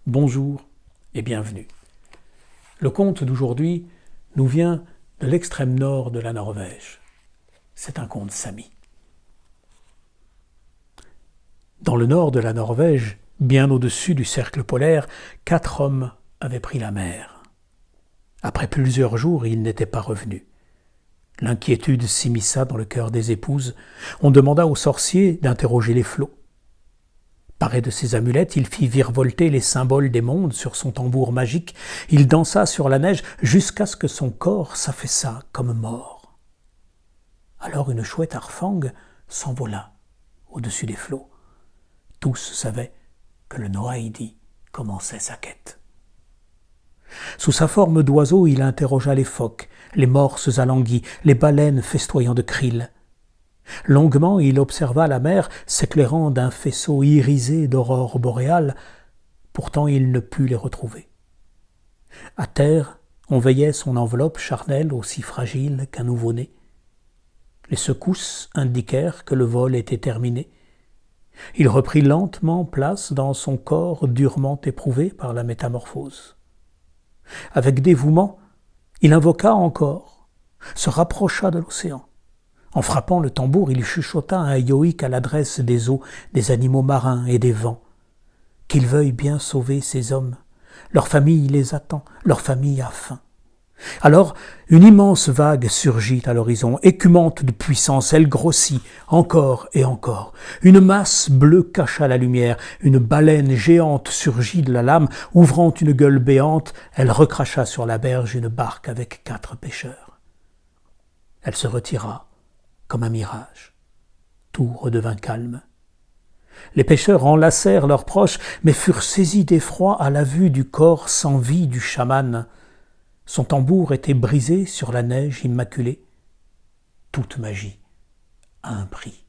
Bonjour et bienvenue. Le conte d'aujourd'hui nous vient de l'extrême nord de la Norvège. C'est un conte sami. Dans le nord de la Norvège, bien au-dessus du cercle polaire, 4 hommes avaient pris la mer. Après plusieurs jours, ils n'étaient pas revenus. L'inquiétude s'immisça dans le cœur des épouses. On demanda au sorcier d'interroger les flots. Paré de ses amulettes, il fit virevolter les symboles des mondes sur son tambour magique. Il dansa sur la neige jusqu'à ce que son corps s'affaissa comme mort. Alors une chouette harfang s'envola au-dessus des flots. Tous savaient que le Noaidi commençait sa quête. Sous sa forme d'oiseau, il interrogea les phoques, les morses alanguies, les baleines festoyant de krill. Longuement, il observa la mer s'éclairant d'un faisceau irisé d'aurores boréales. Pourtant, il ne put les retrouver. À terre, on veillait son enveloppe charnelle aussi fragile qu'un nouveau-né. Les secousses indiquèrent que le vol était terminé. Il reprit lentement place dans son corps durement éprouvé par la métamorphose. Avec dévouement, il invoqua encore, se rapprocha de l'océan. En frappant le tambour, il chuchota un yoïque à l'adresse des eaux, des animaux marins et des vents. Qu'ils veuillent bien sauver ces hommes. Leur famille les attend, leur famille a faim. Alors, une immense vague surgit à l'horizon, écumante de puissance, elle grossit, encore et encore. Une masse bleue cacha la lumière, une baleine géante surgit de la lame, ouvrant une gueule béante, elle recracha sur la berge une barque avec 4 pêcheurs. Elle se retira, comme un mirage. Tout redevint calme. Les pêcheurs enlacèrent leurs proches, mais furent saisis d'effroi à la vue du corps sans vie du chaman. Son tambour était brisé sur la neige immaculée. Toute magie a un prix.